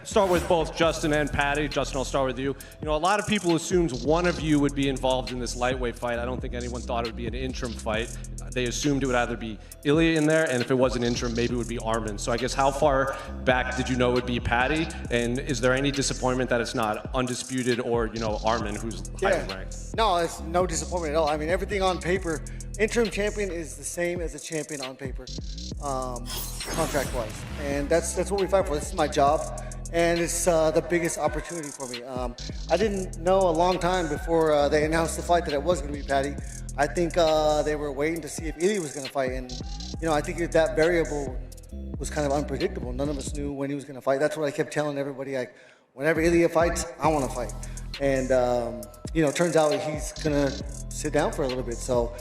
start with both Justin and Paddy. Justin, I'll start with you. You know, a lot of people assumed one of you would be involved in this lightweight fight. I don't think anyone thought it would be an interim fight. They assumed it would either be Ilya in there, and if it was an interim, maybe it would be Arman. So I guess how far back did you know it would be Paddy? And is there any disappointment that it's not undisputed or, you know, Arman, who's highly ranked? No, it's no disappointment at all. I mean, everything on paper, interim champion is the same as a champion on paper, contract-wise. And that's what we fight for. This is my job, and it's the biggest opportunity for me. I didn't know a long time before they announced the fight that it was going to be Paddy. I think they were waiting to see if Ilya was going to fight, and you know, I think that variable was kind of unpredictable. None of us knew when he was going to fight. That's what I kept telling everybody. Like, whenever Ilya fights, I want to fight. And you know, turns out he's going to sit down for a little bit. So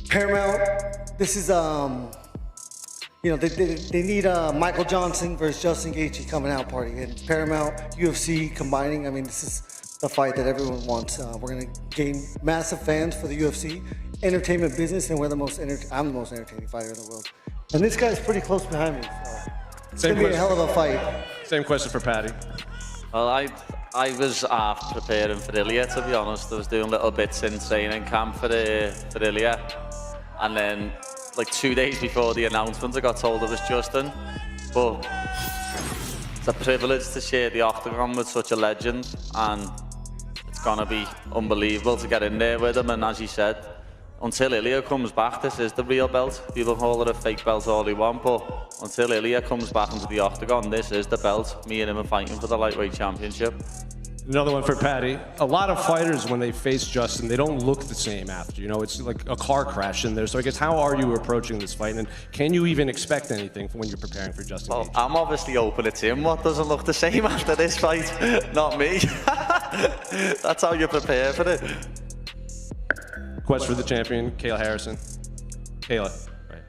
Paramount, this is you know, they need Michael Johnson versus Justin Gaethje coming out party, and Paramount, UFC combining. I mean, this is the fight that everyone wants. We're gonna gain massive fans for the UFC, entertainment business, and we're the most I'm the most entertaining fighter in the world. And this guy's pretty close behind me, so it's gonna be a hell of a fight. Same question for Paddy. Well, I was half preparing for Ilya, to be honest. I was doing little bits in training camp for Ilya, and then like 2 days before the announcement, I got told it was Justin. But it's a privilege to share the octagon with such a legend, and it's gonna be unbelievable to get in there with him. And as he said, until Ilya comes back, this is the real belt. People call it a fake belt all they want, but until Ilya comes back into the octagon, this is the belt. Me and him are fighting for the lightweight championship. Another one for Paddy. A lot of fighters, when they face Justin, they don't look the same after. You know, it's like a car crash in there. So I guess how are you approaching this fight? And can you even expect anything when you're preparing for Justin Gaethje? I'm obviously hoping it's him what doesn't look the same after this fight, not me. That's how you prepare for it. Quest for the champion, Kayla Harrison. Kayla, right.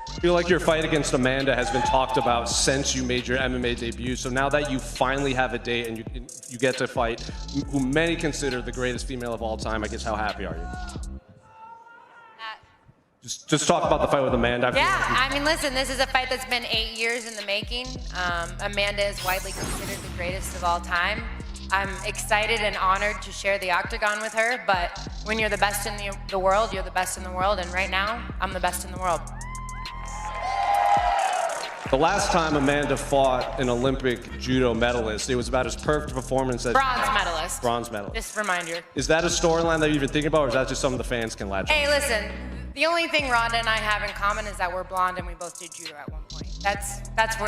I feel like your fight against Amanda has been talked about since you made your MMA debut. So now that you finally have a date and you get to fight who many consider the greatest female of all time, I guess how happy are you? Just talk about the fight with Amanda. Yeah, I mean, listen, this is a fight that's been 8 years in the making. Amanda is widely considered the greatest of all time. I'm excited and honored to share the octagon with her, but when you're the best in the world, you're the best in the world, and right now, I'm the best in the world. The last time Amanda fought an Olympic judo medalist, it was about as perfect performance as— Bronze medalist. Bronze medalist. Just a reminder. Is that a storyline that you even think about, or is that just something the fans can latch on? Hey, listen, the only thing Rhonda and I have in common is that we're blonde and we both did judo at one point. That's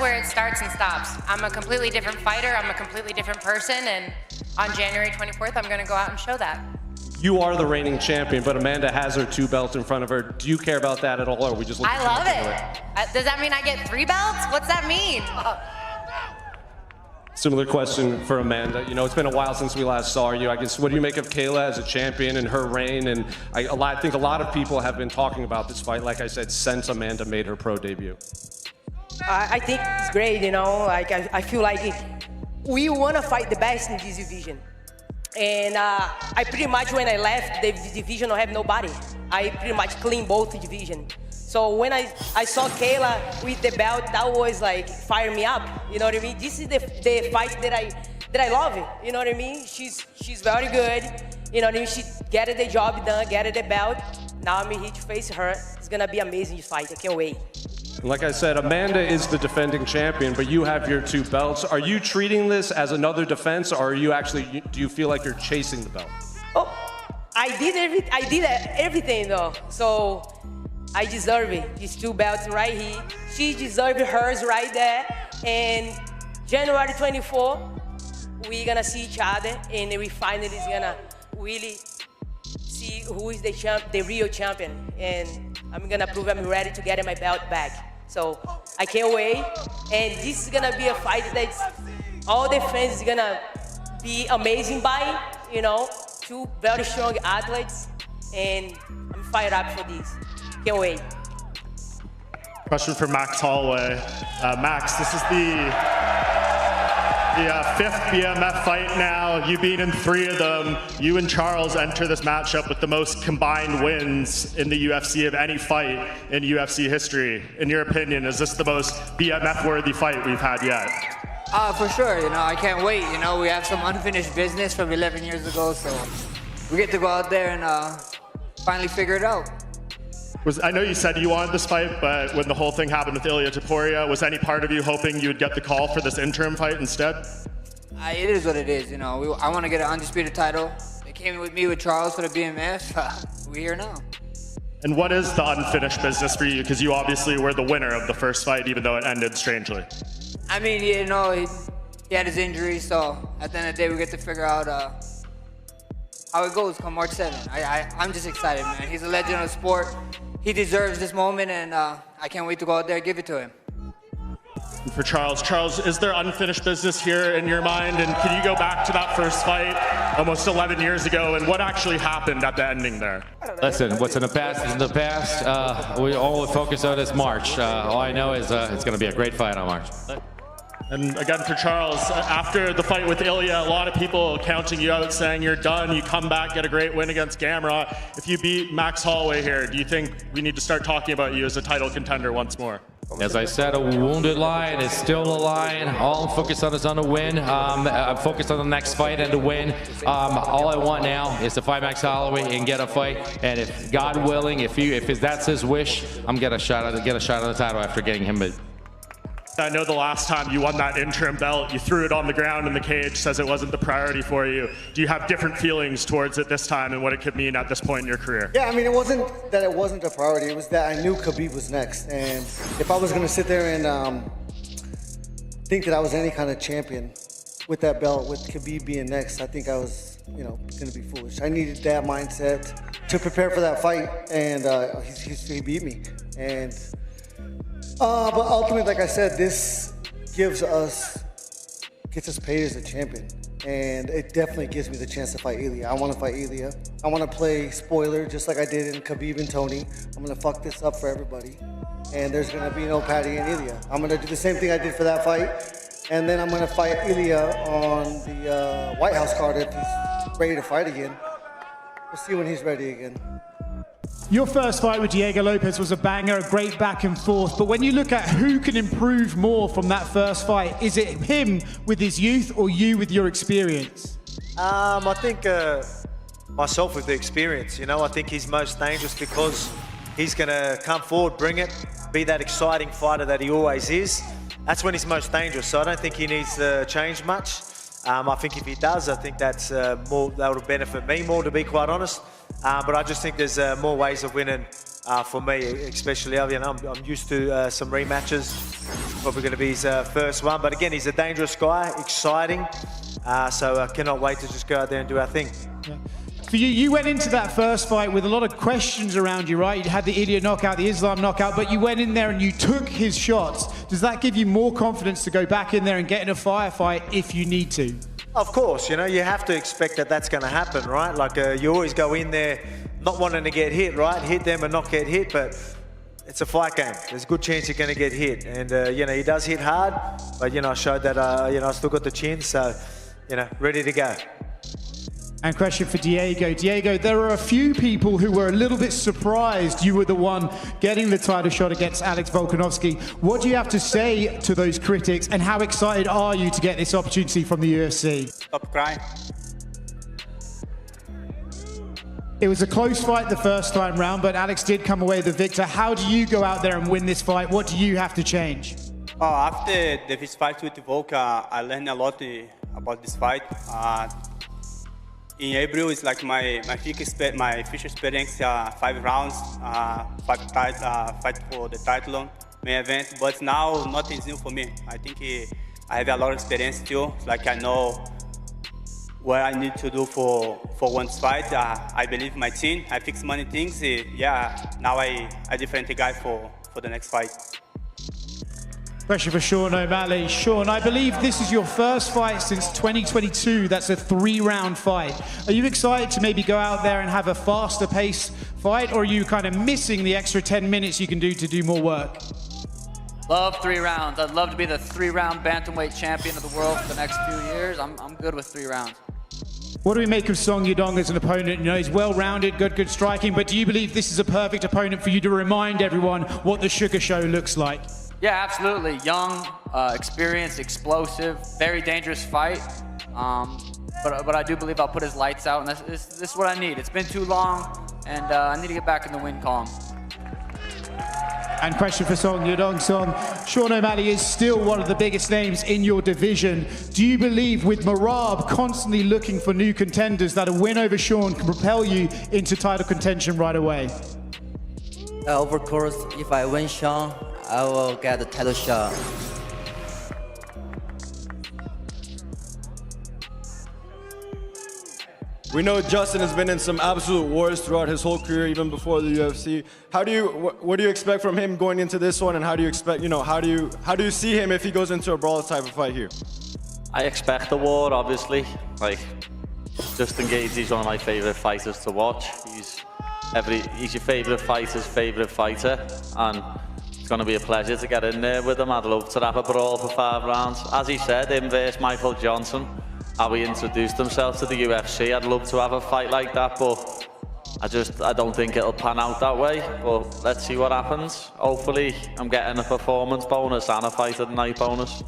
where it starts and stops. I'm a completely different fighter, I'm a completely different person, and on January 24th, I'm gonna go out and show that. You are the reigning champion, but Amanda has her 2 belts in front of her. Do you care about that at all, or are we just looking I love it. Does that mean I get 3 belts? What's that mean? Similar question for Amanda. You know, it's been a while since we last saw you. I guess, what do you make of Kayla as a champion and her reign? And I think a lot of people have been talking about this fight, like I said, since Amanda made her pro debut. I think it's great, you know, like I feel like we want to fight the best in this division. And I pretty much, when I left the division, I have nobody. I pretty much cleaned both divisions. So when I saw Kayla with the belt, that was like fire me up, you know what I mean? This is the fight that I love, you know what I mean? She's very good, you know what I mean? She get the job done, get the belt. Now I'm here to face her. It's gonna be an amazing fight, I can't wait. Like I said, Amanda is the defending champion, but you have your 2 belts. Are you treating this as another defense, or are you actually, do you feel like you're chasing the belt? Oh, I did everything though, so I deserve it. These 2 belts right here. She deserves hers right there. And January 24, we're gonna see each other, and we finally is gonna really see who is the real champion. And I'm gonna prove I'm ready to get my belt back. So I can't wait. And this is gonna be a fight that all the fans is gonna be amazing by, you know, 2 very strong athletes. And I'm fired up for this. Can't wait. Question for Max Holloway. Max, this is the fifth BMF fight now. You've been in 3 of them. You and Charles enter this matchup with the most combined wins in the UFC of any fight in UFC history. In your opinion, is this the most BMF-worthy fight we've had yet? For sure, you know, I can't wait. You know, we have some unfinished business from 11 years ago, so we get to go out there and finally figure it out. I know you said you wanted this fight, but when the whole thing happened with Ilia Topuria, was any part of you hoping you would get the call for this interim fight instead? It is what it is, you know. I want to get an undisputed title. They came with me with Charles for the BMF. We're here now. And what is the unfinished business for you? Because you obviously were the winner of the first fight, even though it ended strangely. I mean, you know, he had his injury, so at the end of the day, we get to figure out how it goes come March 7th. I'm just excited, man. He's a legend of the sport. He deserves this moment, and I can't wait to go out there and give it to him. And for Charles, is there unfinished business here in your mind? And can you go back to that first fight almost 11 years ago, and what actually happened at the ending there? Listen, what's in the past is in the past. We all focus on is March. All I know is it's going to be a great fight on March. And again, for Charles, after the fight with Ilia, a lot of people counting you out, saying you're done. You come back, get a great win against Gamrot. If you beat Max Holloway here, do you think we need to start talking about you as a title contender once more? As I said, a wounded lion is still a lion. All I'm focused on is on the win. I'm focused on the next fight and the win. All I want now is to fight Max Holloway and get a fight. And if God willing, if that's his wish, I'm gonna get a shot at the title after getting him. I know the last time you won that interim belt, you threw it on the ground in the cage, says it wasn't the priority for you. Do you have different feelings towards it this time and what it could mean at this point in your career? Yeah, I mean, it wasn't that it wasn't a priority. It was that I knew Khabib was next. And if I was going to sit there and think that I was any kind of champion with that belt, with Khabib being next, I think I was, you know, going to be foolish. I needed that mindset to prepare for that fight, and he beat me. And but ultimately, like I said, this gets us paid as a champion, and it definitely gives me the chance to fight Ilia. I want to fight Ilia. I want to play spoiler just like I did in Khabib and Tony. I'm going to fuck this up for everybody, and there's going to be no Paddy and Ilia. I'm going to do the same thing I did for that fight, and then I'm going to fight Ilia on the White House card if he's ready to fight again. We'll see when he's ready again. Your first fight with Diego Lopez was a banger, a great back and forth. But when you look at who can improve more from that first fight, is it him with his youth or you with your experience? I think myself with the experience. You know, I think he's most dangerous because he's going to come forward, bring it, be that exciting fighter that he always is. That's when he's most dangerous. So I don't think he needs to change much. I think if he does, I think that's that will benefit me more, to be quite honest. But I just think there's more ways of winning for me, especially. You know, I'm used to some rematches. It's probably going to be his first one. But again, he's a dangerous guy, exciting. So I cannot wait to just go out there and do our thing. Yeah. For you, you went into that first fight with a lot of questions around you, right? You had the Ilia knockout, the Islam knockout, but you went in there and you took his shots. Does that give you more confidence to go back in there and get in a firefight if you need to? Of course, you know, you have to expect that that's going to happen, right? Like you always go in there not wanting to get hit, right? Hit them and not get hit, but it's a fight game. There's a good chance you're going to get hit. And, you know, he does hit hard, but, you know, I showed that, you know, I still got the chin, so, you know, ready to go. And question for Diego. Diego, there are a few people who were a little bit surprised you were the one getting the title shot against Alex Volkanovski. What do you have to say to those critics, and how excited are you to get this opportunity from the UFC? Stop crying. It was a close fight the first time round, but Alex did come away the victor. How do you go out there and win this fight? What do you have to change? After this fight with Volka, I learned a lot about this fight. In April, it's like my first experience, 5 rounds, fight for the title main event. But now nothing's new for me. I think I have a lot of experience too. Like I know what I need to do for one fight. I believe in my team. I fix many things. Yeah, now I different guy for the next fight. Question for Sean O'Malley. Sean, I believe this is your first fight since 2022. That's a 3-round fight. Are you excited to maybe go out there and have a faster pace fight, or are you kind of missing the extra 10 minutes you can do to do more work? Love 3 rounds. I'd love to be the 3-round bantamweight champion of the world for the next few years. I'm good with 3 rounds. What do we make of Song Yadong as an opponent? You know, he's well-rounded, good striking, but do you believe this is a perfect opponent for you to remind everyone what the Sugar Show looks like? Yeah, absolutely. Young, experienced, explosive, very dangerous fight. But I do believe I'll put his lights out, and this is what I need. It's been too long, and I need to get back in the win column. And question for Song Yadong. Song, Sean O'Malley is still one of the biggest names in your division. Do you believe with Merab constantly looking for new contenders that a win over Sean can propel you into title contention right away? Of course, if I win Sean, I will get the title shot. We know Justin has been in some absolute wars throughout his whole career, even before the UFC. What do you expect from him going into this one, and how do you expect, how do you see him if he goes into a brawl type of fight here? I expect a war, obviously. Like, Justin Gaethje is one of my favorite fighters to watch. He's your favorite fighter's favorite fighter, and it's going to be a pleasure to get in there with him. I'd love to have a brawl for 5 rounds. As he said, him versus Michael Johnson, how he introduced himself to the UFC. I'd love to have a fight like that, but I don't think it'll pan out that way. But let's see what happens. Hopefully, I'm getting a performance bonus and a fight of the night bonus.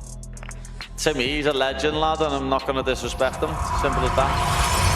To me, he's a legend, lad, and I'm not going to disrespect him. Simple as that.